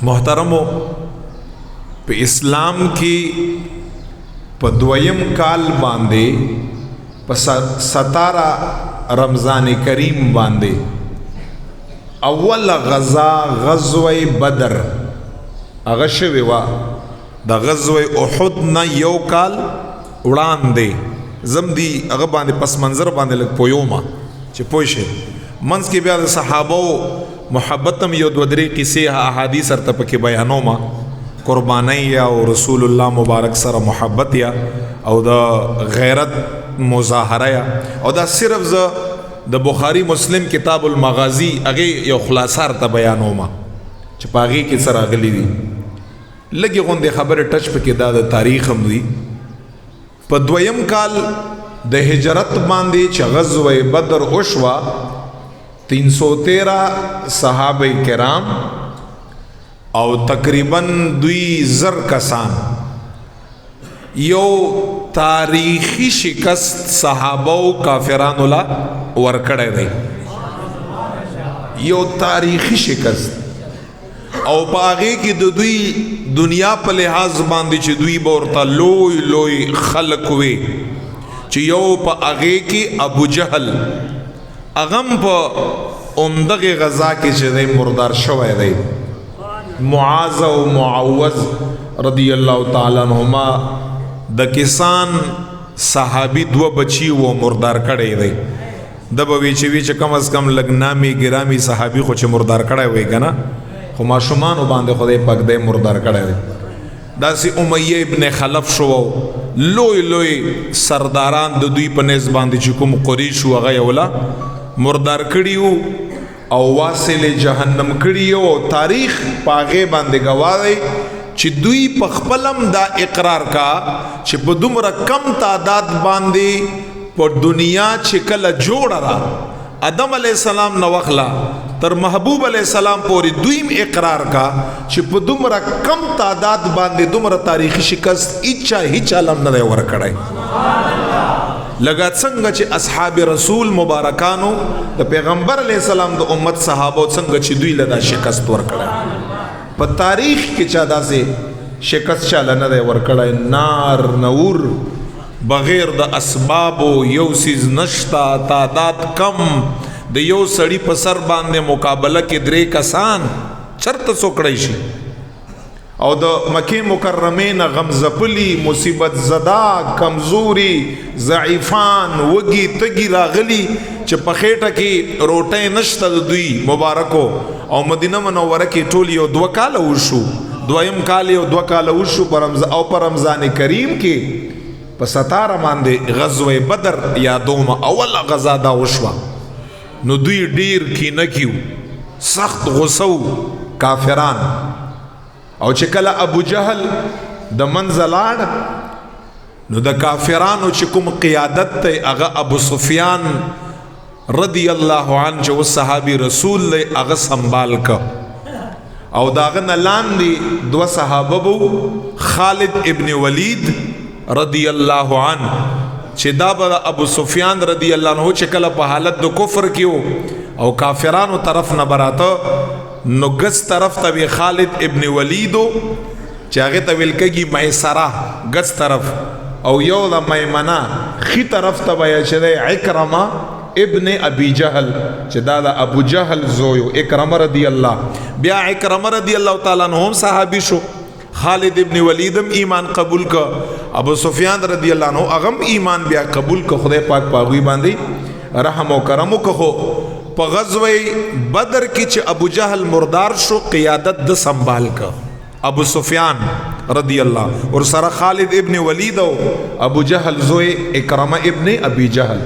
محترمو په اسلام کې په دویم کال باندې په 17 رمضان کریم باندې اول غزا غزوه بدر هغه شوی و د غزوه احد نه یو کال وړاندې زم دی هغه باندې پس منظر باندې لګ پویوما چې پوه شي منځ کې بیا د صحابه محبتم یو دو درې قصې احادیث ارته پکې بیانوما قربانی یا او رسول الله مبارک سره محبت یا او د غیرت مظاهره یا او دا صرف ز د بخاری مسلم کتاب المغازی هغه یو خلاصه ارته بیانوما چې پاغي کې سره غلي دي لګي غونډه خبره ټچ پکې دا د تاریخ هم دي په دویم کال د هجرت باندې چې غزوه بدر اوشوا 313 صحابه کرام او تقریبا 2000 کسان یو تاریخی شکست صحابه او کافرانو لا ورکړی دی یو تاریخی شکست او پاغه کې د دوی دنیا په لحاظ باندې چې دوی ورته لوی لوی خلق وي چې یو په هغه کې ابو جهل اغم په اومدغه غزا کې چې مردار شوی دی معاذ او معوذ رضی الله تعالی عنہما د کسان صحابي دو بچي و مردار کړي دی د بوي چې کم از کم لګنامي ګرامي صحابي خو چې مردار کړي وي کنه خو ماشومان باندې خدای پاک دې مردار کړي دی داسې امیہ ابن خلف شو لوی لوی سرداران د دوی په نس باندې چې کوم قریش هغه یولا مردار کړیو او واصل جهنم کړیو تاریخ پاغه باندې گواهی چې دوی په خپلم دا اقرار کا چې په دومره کم تعداد باندې په دنیا چې کله جوړه را آدم علیہ السلام نو وخلا تر محبوب علیہ السلام پوری دویم اقرار کا چې په دومره کم تعداد باندې دومره تاریخي شکست هیڅ علم نه ور کړای لگا څنګه چې اصحاب رسول مبارکانو د پیغمبر علیہ السلام د امت صحابه څنګه چې دوی لدا شکست ور کړای په تاریخ کې چا داسې شکست چاله نه ور کړای نار نور بغیر د اسباب یو سیز نشتا تعداد کم د یو سړی په سر باندې مقابله کې درې کسان چرته څوکړی شي او د مکه مکرمه نه غمزپلی مصیبت زدا کمزوري ضعیفان وږي تګي راغلي چې په خېټه کې روټه نشته دوی مبارکو او مدینه منوره کې ټول یو 2 کال وشو دویم کال یو 2 کال وشو پر رمضان کریم کې په 17 باندې غزوه بدر یادوم اول غزا دا وشوا نو دوی ډیر کې نکیو سخت غوسو کافران او چې کله ابو جهل د منزلان نو د کافرانو چې کوم قیادت ته هغه ابو سفیان رضی الله عنه جو صحابي رسول له هغه سنبال کا او داغه لاندې 2 صحابه بو خالد ابن ولید رضی الله عنه چې دا به ابو سفیان رضی الله عنه چې کله په حالت د کفر کېو او کافرانو طرف نه براته نو غس طرف ته خالد ابن ولید چې هغه ته ویل کېږي میسره غس طرف او یو د میمنه خي طرف ته وایي چې عکرمه ابن ابي جهل چې دا د ابو جهل زوی اکرمه رضی الله بیا اکرمه رضی الله تعالی عنہ صحابي شو خالد ابن ولیدم ایمان قبول کا ابو سفیان رضی اللہ عنہ اغم ایمان بیا قبول کا خدای پاک پاغوی باندې رحم و کرم کو په غزوه بدر کې چې ابو جهل مردار شو قیادت د سنبال کا ابو سفیان رضی اللہ اور سره خالد ابن ولید او ابو جهل زوی اکرمه ابن ابي جهل